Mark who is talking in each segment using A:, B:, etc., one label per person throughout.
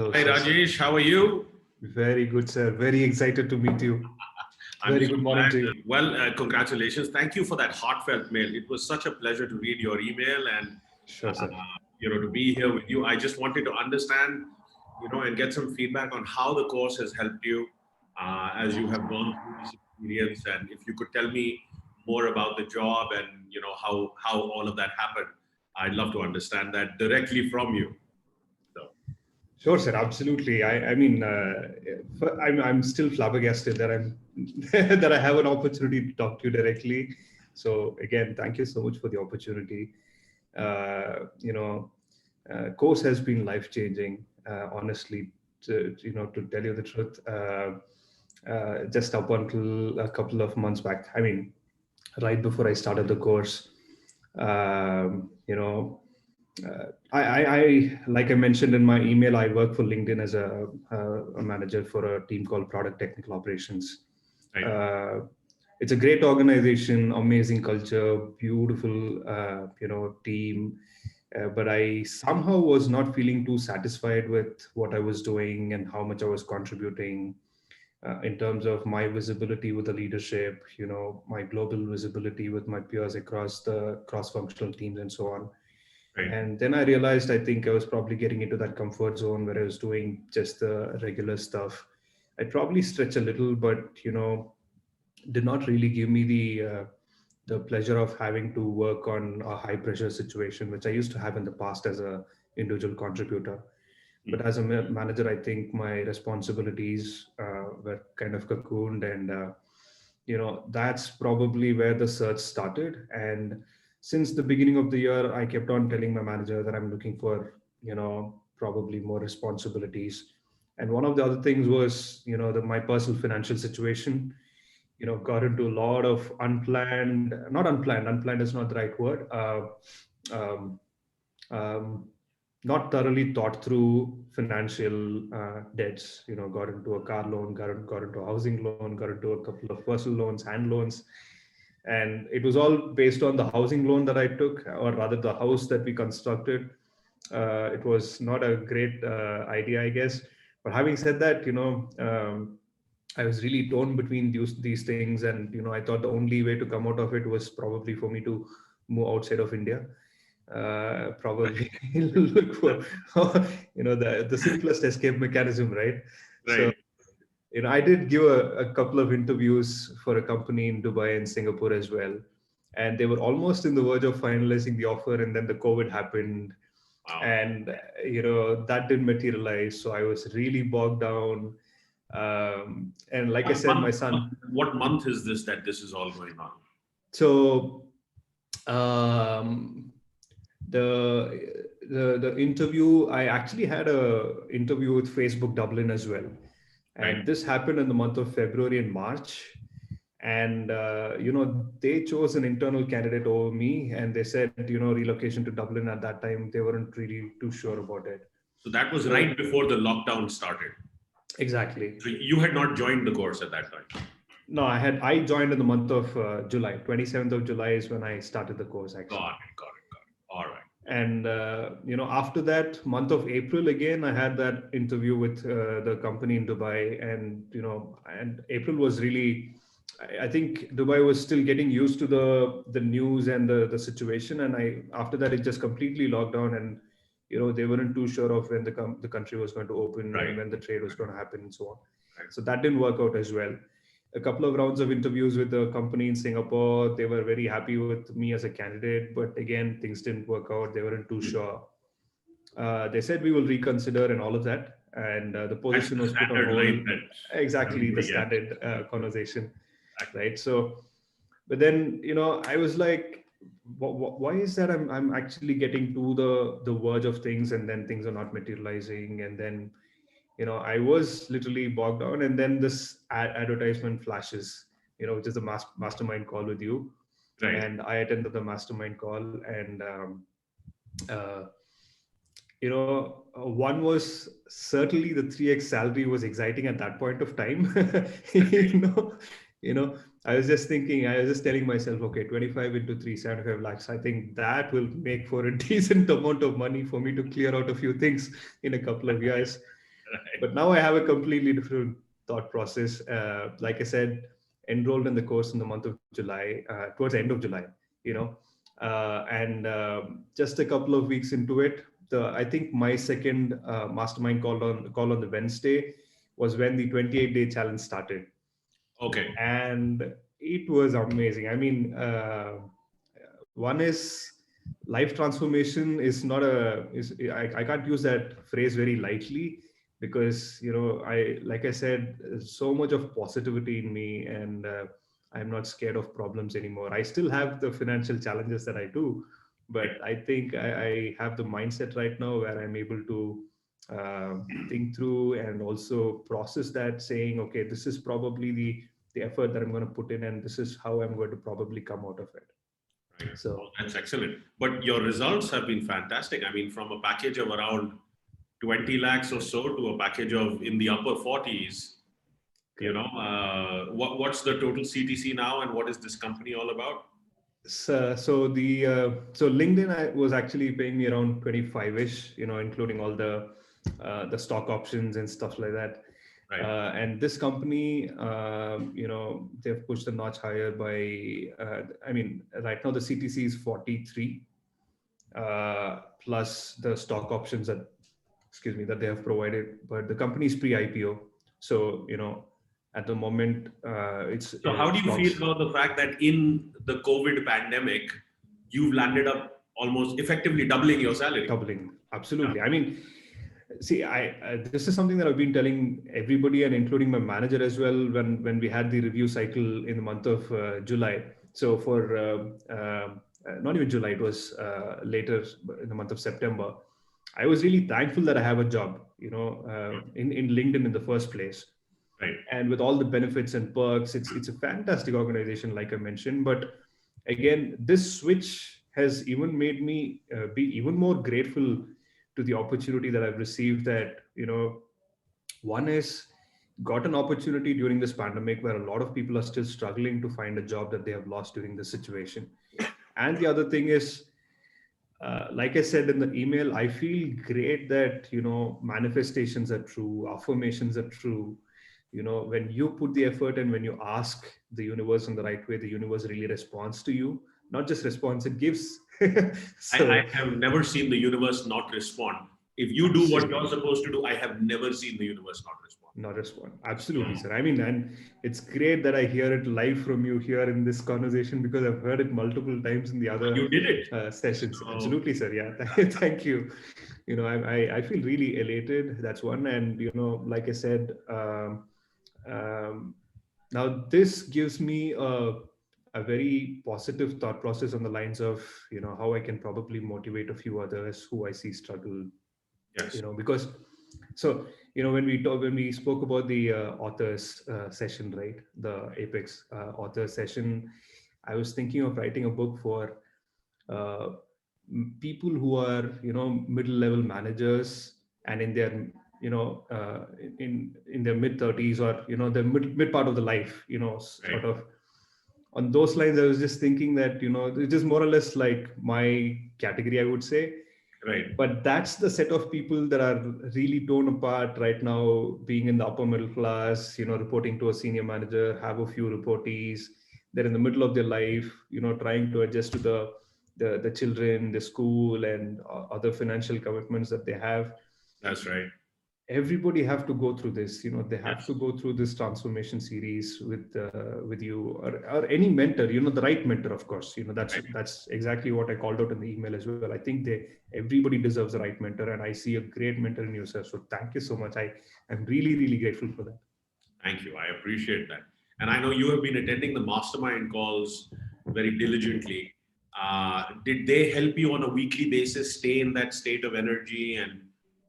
A: Hello,
B: Hi
A: sir.
B: Rajesh, how are you?
A: Very good, sir. Very excited to meet you.
B: I'm
A: Very
B: so
A: good morning
B: glad.
A: to you.
B: Well, congratulations. Thank you for that heartfelt mail. It was such a pleasure to read your email and
A: Sure, sir.
B: to be here with you. I just wanted to understand, and get some feedback on how the course has helped you as you have gone through this experience. And if you could tell me more about the job and how all of that happened, I'd love to understand that directly from you. So.
A: Sure, sir. Absolutely. I mean, I'm still flabbergasted that I'm that I have an opportunity to talk to you directly. So again, thank you so much for the opportunity. You know, course has been life changing. Honestly, to tell you the truth, just up until a couple of months back. I mean, right before I started the course, um, you know, like I mentioned in my email, I work for LinkedIn as a manager for a team called Product Technical Operations.
B: Right.
A: It's a great organization, amazing culture, beautiful, team. But I somehow was not feeling too satisfied with what I was doing and how much I was contributing in terms of my visibility with the leadership, my global visibility with my peers across the cross-functional teams and so on.
B: Right.
A: And then I realized I think I was probably getting into that comfort zone where I was doing just the regular stuff. I'd probably stretch a little, but did not really give me the pleasure of having to work on a high pressure situation, which I used to have in the past as a individual contributor. But as a manager, I think my responsibilities were kind of cocooned, and that's probably where the search started. And since the beginning of the year, I kept on telling my manager that I'm looking for probably more responsibilities. And one of the other things was my personal financial situation. Got into a lot of unplanned is not the right word. Um, um, Not thoroughly thought through financial debts. Got into a car loan, got into a housing loan, got into a couple of personal loans, hand loans, and it was all based on the housing loan that I took, or rather the house that we constructed. It was not a great idea, I guess. But having said that, I was really torn between these things, and I thought the only way to come out of it was probably for me to move outside of India. Probably look for the simplest escape mechanism, right? So
B: Right.
A: I did give a couple of interviews for a company in Dubai and Singapore as well, and they were almost in the verge of finalizing the offer, and then the COVID happened,
B: Wow.
A: and that didn't materialize. So I was really bogged down, and like I
B: What
A: said, my
B: month,
A: son.
B: what month is this that this is all going on?
A: So um, the interview, I actually had a interview with Facebook Dublin as well,
B: Right.
A: and this happened in the month of February and March. And they chose an internal candidate over me, and they said relocation to Dublin at that time, they weren't really too sure about it.
B: So that was
A: So
B: right before the lockdown started.
A: exactly.
B: So you had not joined the course at that time.
A: No, I joined in the month of July. 27th of July is when I started the course, actually.
B: Got it. All right.
A: And after that month of April, again I had that interview with the company in Dubai. And and April was really, I think Dubai was still getting used to the news and the situation. And I after that it just completely locked down, and they weren't too sure of when the country was going to open
B: Right.
A: and when the trade was going to happen and so on.
B: Right.
A: So that didn't work out as well. A couple of rounds of interviews with the company in Singapore. They were very happy with me as a candidate, but again, things didn't work out. They weren't too sure. They said we will reconsider and all of that, and the
B: That's
A: position
B: the
A: was put on
B: standard
A: hold.
B: line that
A: Exactly the
B: everybody gets.
A: standard conversation, right? So, but then I was like, why is that? I'm actually getting to the verge of things, and then things are not materializing, and then I was literally bogged down. And then this advertisement flashes, which is the mastermind call with you.
B: Right.
A: And I attended the mastermind call, and uh, one was certainly the 3x salary was exciting at that point of time. you know, I was just thinking, I was just telling myself, okay, 25 into 375 lakhs. I think that will make for a decent amount of money for me to clear out a few things in a couple of years.
B: Right.
A: But now I have a completely different thought process. Like I said, enrolled in the course in the month of July, towards the end of July, you know, and just a couple of weeks into it, I think my second mastermind call on the Wednesday was when the 28-day challenge started,
B: Okay.
A: and it was amazing. I mean, one is life transformation is not a is I can't use that phrase very lightly, because I, like I said, so much of positivity in me, and I'm not scared of problems anymore. I still have the financial challenges that I do, but I think I have the mindset right now where I'm able to think through and also process that, saying, okay, this is probably the effort that I'm going to put in, and this is how I'm going to probably come out of it.
B: Right. Oh,
A: So
B: that's excellent. But your results have been fantastic. I mean, from a package of around 20 lakhs or so to a package of in the upper 40s,
A: correct.
B: what's the total CTC now, and what is this company all about?
A: So LinkedIn was actually paying me around 25ish, including all the stock options and stuff like that.
B: Right.
A: And this company, they've pushed the notch higher by, I mean, right now the CTC is 43, plus the stock options that, excuse me, that they have provided. But the company is pre-IPO, so at the moment, it's
B: So, how do you feel
A: stocks
B: about the fact that in the COVID pandemic, you've landed up almost effectively doubling your salary?
A: doubling.
B: Yeah.
A: Absolutely. I mean, see, this is something that I've been telling everybody, and including my manager as well, when we had the review cycle in the month of July. So for not even July, it was later in the month of September. I was really thankful that I have a job, in LinkedIn in the first place,
B: Right.
A: and with all the benefits and perks. It's a fantastic organization, like I mentioned. But again, this switch has even made me be even more grateful to the opportunity that I've received. That one is, got an opportunity during this pandemic where a lot of people are still struggling to find a job that they have lost during this situation. And the other thing is, like I said in the email, I feel great that manifestations are true, affirmations are true. When you put the effort and when you ask the universe in the right way, the universe really responds to you. Not just responds, it gives.
B: I
A: So
B: have never seen the universe not respond. If you do what you're
A: absolutely.
B: supposed to do, I have never seen the universe not respond.
A: Not respond.
B: So,
A: Absolutely, sir. I mean, and it's great that I hear it live from you here in this conversation, because I've heard it multiple times in the other
B: you did it.
A: sessions.
B: So,
A: Absolutely, sir. Yeah, thank you. I feel really elated. That's one, and like I said, um, now this gives me a very positive thought process on the lines of how I can probably motivate a few others who I see struggle.
B: yes.
A: Because so when we spoke about the authors session, right, the Apex author session, I was thinking of writing a book for uh, people who are middle level managers, and in their in their mid 30s, or the mid part of the life,
B: Right.
A: sort of on those lines. I was just thinking that it's just more or less like my category, I would say.
B: Right.
A: But that's the set of people that are really torn apart right now, being in the upper middle class, reporting to a senior manager, have a few reportees. They're in the middle of their life, trying to adjust to the children, the school, and other financial commitments that they have.
B: That's right.
A: Everybody have to go through this. They have to
B: Yes.
A: go through this transformation series with you, or any mentor, the right mentor, of course.
B: Right.
A: That's exactly what I called out in the email as well. I think everybody deserves the right mentor, and I see a great mentor in yourself. So thank you so much. I'm really, really grateful for that.
B: Thank you. I appreciate that. And I know you have been attending the mastermind calls very diligently. Did they help you on a weekly basis stay in that state of energy and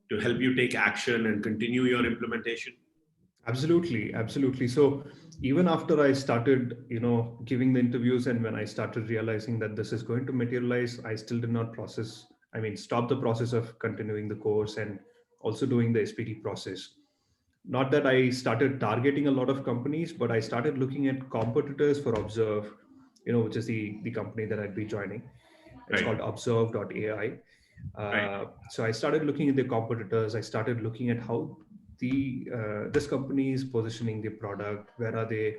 B: to help you take action and continue your implementation?
A: Absolutely, absolutely. So even after I started, giving the interviews, and when I started realizing that this is going to materialize, I still did not stop the process of continuing the course and also doing the SPT process. Not that I started targeting a lot of companies, but I started looking at competitors for Observe, which is the company that I'd be joining. It's
B: Right.
A: called Observe.ai.
B: Right.
A: So I started looking at the competitors. I started looking at how this company is positioning their product, where are they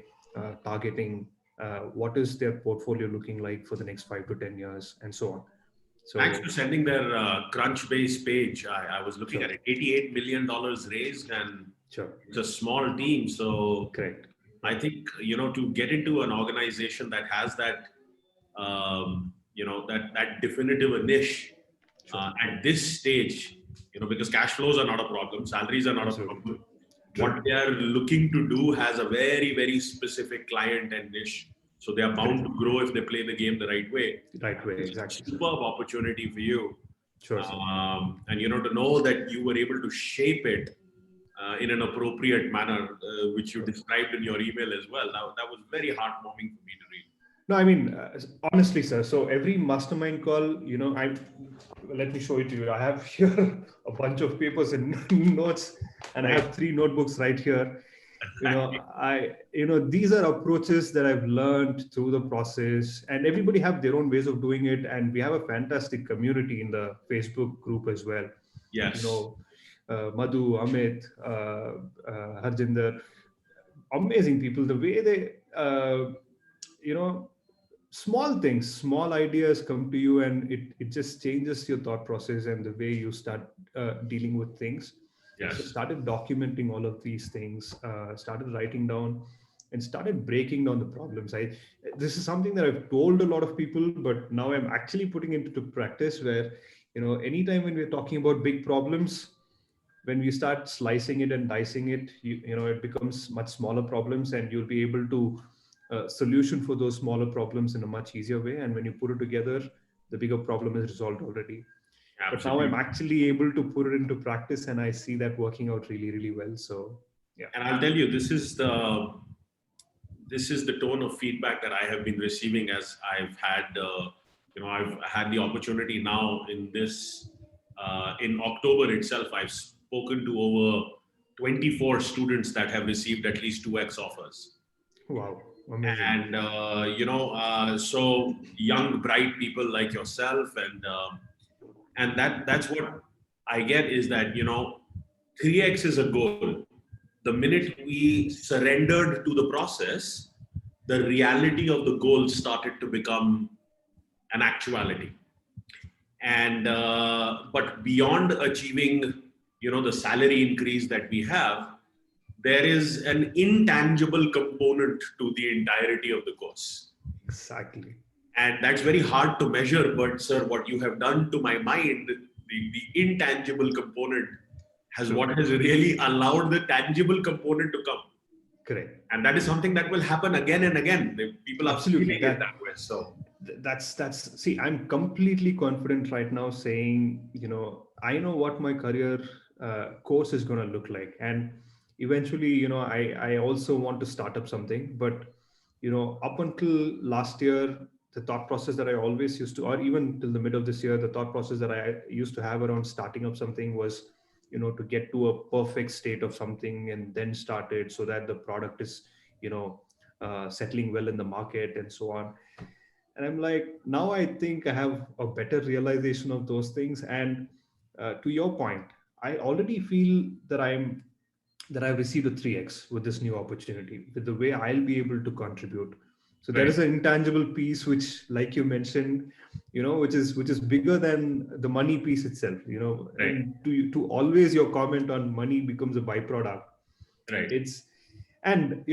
A: targeting, what is their portfolio looking like for the next 5 to 10 years, and so on.
B: Thanks
A: So
B: for sending their Crunchbase page. I was looking
A: sure,
B: at it. $88 million raised, and
A: sure,
B: it's a small team. So
A: correct,
B: I
A: yeah,
B: think, to get into an organization that has that, that definitive a niche
A: sure,
B: at this stage, because cash flows are not a problem, salaries are not a
A: absolutely
B: problem. What
A: true,
B: they are looking to do has a very, very specific client and niche. So they are bound
A: correct,
B: to grow if they play the game the right way.
A: right way,
B: It's a
A: exactly,
B: superb opportunity for you.
A: sure, sir.
B: And to know that you were able to shape it in an appropriate manner, which you
A: Sure.
B: described in your email as well. That was very heartwarming for me to read.
A: No, I mean, honestly, sir. So every mastermind call, let me show it to you. I have here a bunch of papers and notes, and I
B: Right.
A: have 3 notebooks right here. These are approaches that I've learned through the process, and everybody have their own ways of doing it. And we have a fantastic community in the Facebook group as well. You
B: Yes.
A: know, Madhu, Amit, Harjinder, amazing people. The way they, you know, small things, small ideas come to you, and it just changes your thought process and the way you start dealing with things. So
B: Yes.
A: started documenting all of these things, started writing down, and started breaking down the problems. This is something that I've told a lot of people, but now I'm actually putting it into practice, where anytime when we're talking about big problems, when we start slicing it and dicing it, it becomes much smaller problems, and you'll be able to solution for those smaller problems in a much easier way. And when you put it together, the bigger problem is resolved already. But now I'm
B: Absolutely.
A: actually able to put it into practice, and I see that working out really, really well. So yeah.
B: And I'll tell you, this is the tone of feedback that I have been receiving as I've had the opportunity now in October itself. I've spoken to over 24 students that have received at least 2x offers.
A: Wow, amazing.
B: And, so young, bright people like yourself, and that's what I get is that, 3x is a goal. The minute we surrendered to the process, the reality of the goal started to become an actuality. And but beyond achieving, the salary increase that we have, there is an intangible component to the entirety of the course.
A: Exactly.
B: And that's very hard to measure. But sir, what you have done to my mind, the intangible component, has
A: True.
B: what has really allowed the tangible component to come.
A: Correct.
B: And that is something that will happen again and again. The people are
A: Absolutely.
B: feeling it that way. So
A: That's see, I'm completely confident right now, saying, I know what my career course is going to look like. And eventually, I also want to start up something. But up until last year, the thought process that I always used to, or even till the mid of this year, the thought process that I used to have around starting up something was, to get to a perfect state of something and then start it, so that the product is, settling well in the market and so on. And I'm like, now I think I have a better realization of those things. And to your point, I already feel that I've received a 3x with this new opportunity, with the way I'll be able to contribute. So there
B: right,
A: is an intangible piece which, like you mentioned, which is bigger than the money piece itself.
B: right,
A: And to always your comment on money becomes a byproduct.
B: right.
A: It's and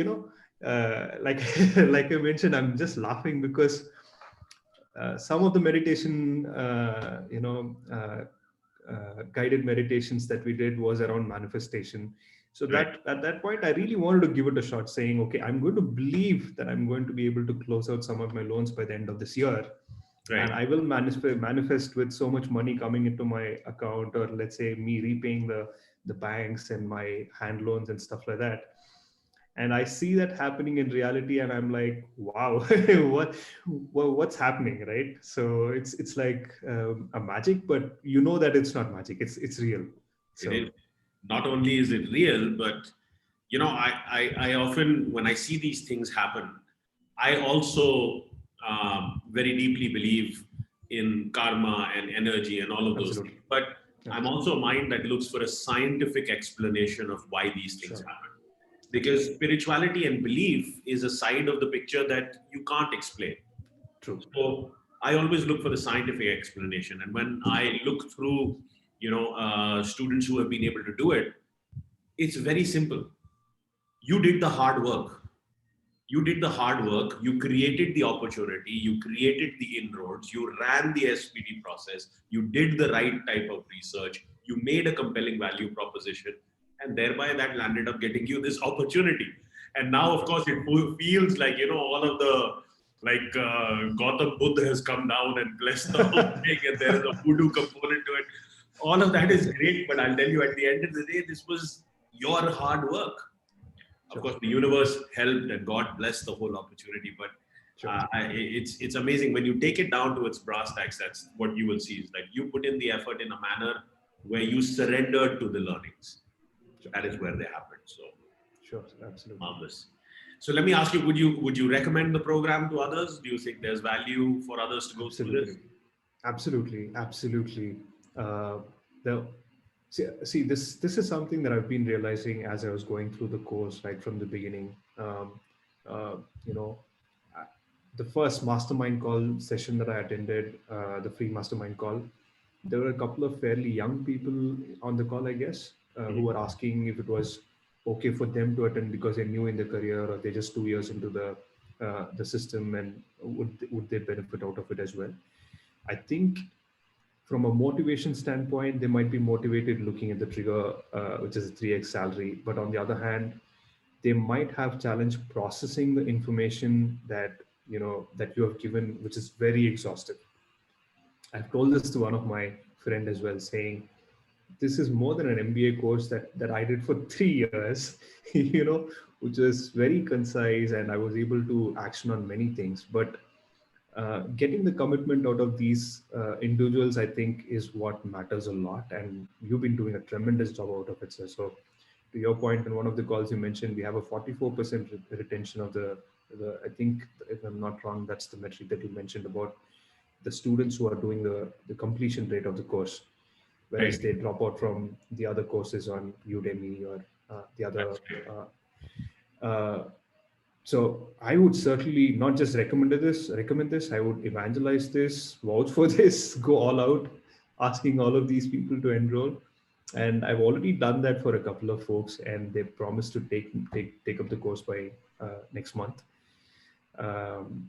A: like like I mentioned, I'm just laughing because some of the meditation, guided meditations that we did was around manifestation. So
B: Right,
A: that at that point, I really wanted to give it a shot, saying, okay, I'm going to believe that I'm going to be able to close out some of my loans by the end of this year, and
B: right.
A: I will manifest with so much money coming into my account, or let's say me repaying the banks and my hand loans and stuff like that. And I see that happening in reality, and I'm like, wow, what's happening, right? So it's like a magic, but that it's not magic, it's real.
B: It is.
A: So
B: Not only is it real, but I often, when I see these things happen, I also very deeply believe in karma and energy and all of those things.
A: absolutely,
B: But I'm also a mind that looks for a scientific explanation of why these things
A: Sure.
B: happen. Because spirituality and belief is a side of the picture that you can't explain.
A: True.
B: So I always look for the scientific explanation. And when I look through, students who have been able to do it, it's very simple. You did the hard work. You did the hard work, you created the opportunity, you created the inroads, you ran the SPD process, you did the right type of research, you made a compelling value proposition, and thereby that landed up getting you this opportunity. And now of course it feels like, all of the, like, Gautam Buddha has come down and blessed the whole thing, and there is a voodoo component to it. All of that is great, but I'll tell you, at the end of the day, this was your hard work. Of
A: Sure.
B: course, the universe helped and God blessed the whole opportunity. But
A: Sure.
B: it's amazing when you take it down to its brass tacks. That's what you will see is that you put in the effort in a manner where you surrendered to the learnings.
A: Sure.
B: That is where they happened. So
A: Sure. Absolutely.
B: marvelous. So let me ask you: would you recommend the program to others? Do you think there's value for others to go through this?
A: Absolutely. Absolutely. Uh, the this is something that I've been realizing as I was going through the course right from the beginning. Uh, you know, uh, the first mastermind call session that I attended, the free mastermind call, there were a couple of fairly young people on the call, I guess, who
B: Mhm.
A: were asking if it was okay for them to attend because they're new in their career or they're just 2 years into the system, and would they benefit out of it as well. I think from a motivation standpoint, they might be motivated looking at the trigger, which is a 3x salary. But on the other hand, they might have challenge processing the information that you have given, which is very exhaustive. I've told this to one of my friend as well, saying this is more than an MBA course that I did for 3 years, which was very concise, and I was able to action on many things. But getting the commitment out of these individuals, I think, is what matters a lot. And you've been doing a tremendous job out of it, sir. So, to your point, in one of the calls you mentioned, we have a 44% retention of the. I think, if I'm not wrong, that's the metric that you mentioned about the students who are doing the completion rate of the course,
B: Right.
A: whereas they drop out from the other courses on Udemy or the other.
B: That's great.
A: Uh, so I would certainly not just recommend this. I would evangelize this, vouch for this, go all out, asking all of these people to enroll. And I've already done that for a couple of folks, and they promised to take up the course by next month.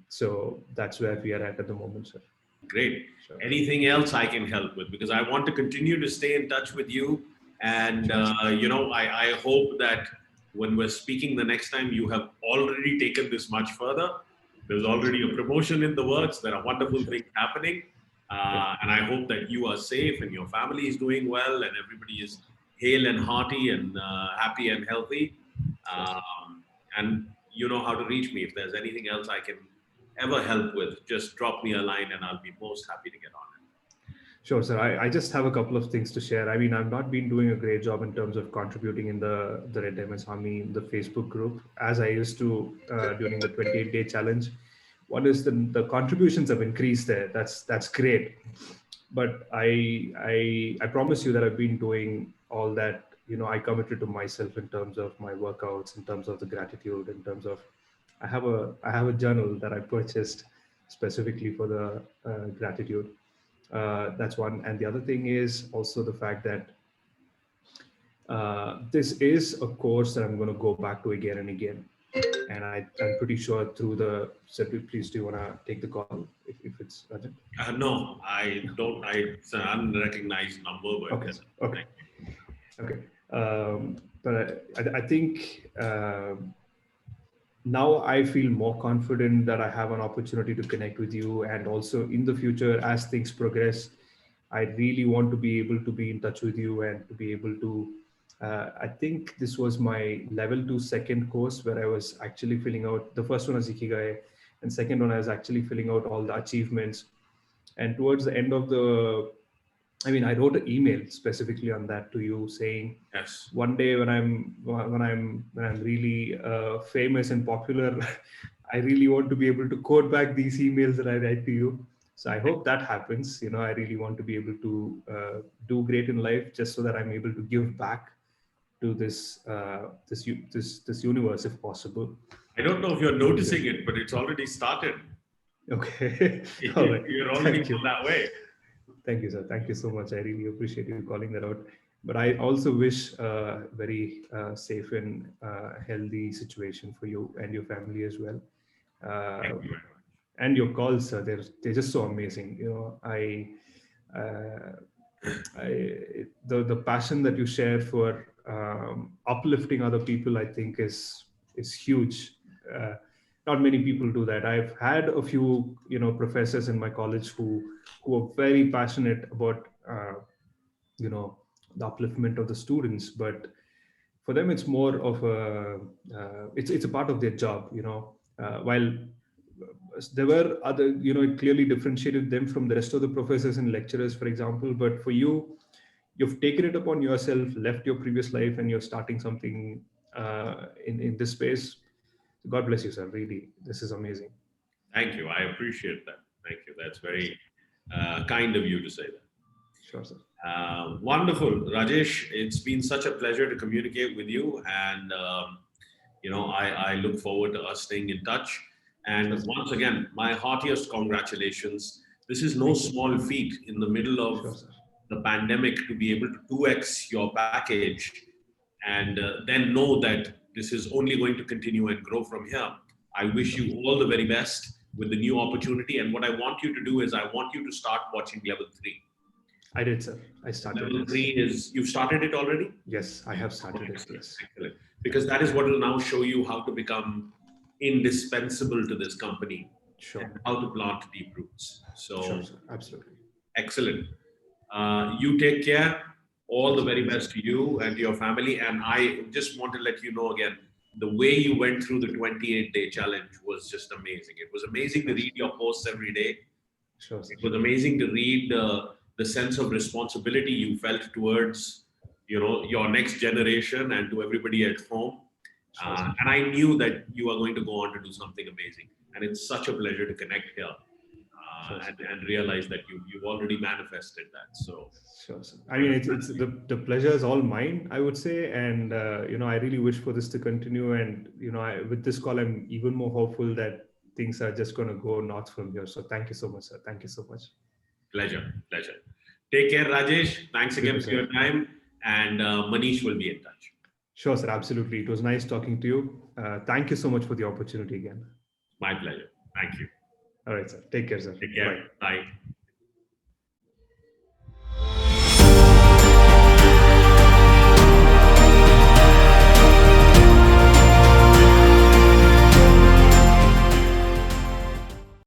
A: So that's where we are at the moment, sir.
B: Great.
A: Sure,
B: Anything else I can help with? Because I want to continue to stay in touch with you. And,
A: sure,
B: I hope that when we're speaking the next time, you have already taken this much further. There's already a promotion in the works. There are wonderful
A: sure,
B: things happening.
A: sure,
B: And I hope that you are safe and your family is doing well and everybody is hale and hearty and happy and healthy.
A: sure, sir.
B: And you know how to reach me. If there's anything else I can ever help with, just drop me a line and I'll be most happy to get on it.
A: Sure, sir. I just have a couple of things to share. I mean, I've not been doing a great job in terms of contributing in the Red MS Army, the Facebook group, as I used to during the 28-day challenge. One is the contributions have increased there. That's great. But I promise you that I've been doing all that. I committed to myself in terms of my workouts, in terms of the gratitude, in terms of I have a journal that I purchased specifically for the gratitude. That's one. And the other thing is also the fact that this is a course that I'm going to go back to again and again. And I'm pretty sure through the, so please, do you want to take the call if it's urgent?
B: No, I don't. It's an unrecognized number, but
A: Okay, sir. Okay,
B: thank you.
A: okay. But I think now I feel more confident that I have an opportunity to connect with you. And also in the future, as things progress, I really want to be able to be in touch with you and to be able to. I think this was my level 2 second course where I was actually filling out, the first one was Ikigai, and second one I was actually filling out all the achievements. And towards the end of I wrote an email specifically on that to you saying,
B: Yes.
A: one day when I'm really famous and popular, I really want to be able to quote back these emails that I write to you. So I hope that happens. I really want to be able to do great in life, just so that I'm able to give back to this universe if possible.
B: I don't know if you're
A: Yeah.
B: noticing it, but it's already started.
A: Okay. All right.
B: You're already
A: Thank
B: on
A: you.
B: that way.
A: Thank you, sir. Thank you so much. I really appreciate you calling that out. But I also wish very safe and healthy situation for you and your family as well.
B: Thank
A: Uh,
B: you very much.
A: and your calls, they're just so amazing. Uh, the passion that you share for uplifting other people, I think, is huge. Uh, Not many people do that. I've had a few, professors in my college who are very passionate about, you know, the upliftment of the students, but for them it's more of a it's a part of their job. While there were other, it clearly differentiated them from the rest of the professors and lecturers, for example. But for you, you've taken it upon yourself, left your previous life, and you're starting something in this space. God bless you, sir. Really, this is amazing.
B: Thank you. I appreciate that. Thank you. That's
A: Sure, sir.
B: very kind of you to say that.
A: Sure, sir.
B: Wonderful, Rajesh. It's been such a pleasure to communicate with you, and I look forward to us staying in touch.
A: Sure,
B: And
A: sir.
B: once again, my heartiest congratulations. This is no
A: Thank you.
B: small feat in the middle
A: Sure,
B: of
A: sir.
B: the pandemic to be able to 2x your package, and then know that this is only going to continue and grow from here. I wish
A: Sure,
B: you
A: sir.
B: all the very best with the new opportunity. And what I want you to do is I want you to start watching level 3.
A: I did, sir. I started.
B: Level
A: Yes.
B: 3 is, you've started it already?
A: Yes, I have
B: Oh,
A: started it.
B: excellent,
A: Yes.
B: excellent.
A: Yeah.
B: Because that is what will now show you how to become indispensable to this company
A: Sure.
B: and how to plant deep roots.
A: Sure,
B: So,
A: sir. Absolutely.
B: excellent. You take care. All
A: Sure,
B: the
A: sir.
B: very
A: You
B: best
A: too.
B: to you and to your family. And I just want to let you know again, the way you went through the 28-day challenge was just amazing. It was amazing to
A: Sure, sir.
B: read your posts every day.
A: Sure, sir.
B: It was amazing to read the sense of responsibility you felt towards, your next generation and to everybody at home.
A: Sure, sir.
B: And I knew that you are going to go on to do something amazing. And it's such a pleasure to connect here
A: Sure, sir.
B: and realize that you've already manifested that. So,
A: Sure, sir. I mean, it's the pleasure is all mine, I would say, and I really wish for this to continue. And with this call, I'm even more hopeful that things are just going to go north from here. So thank you so much, sir. Thank you so much.
B: pleasure, pleasure. Take care, Rajesh. Thanks
A: You too,
B: again for
A: sir.
B: your time. And Manish will be in touch.
A: Sure, sir. Absolutely. It was nice talking to you. Thank you so much for the opportunity again.
B: My pleasure. Thank you.
A: All right, sir. Take care, sir.
B: Take
A: Bye.
B: care. Bye.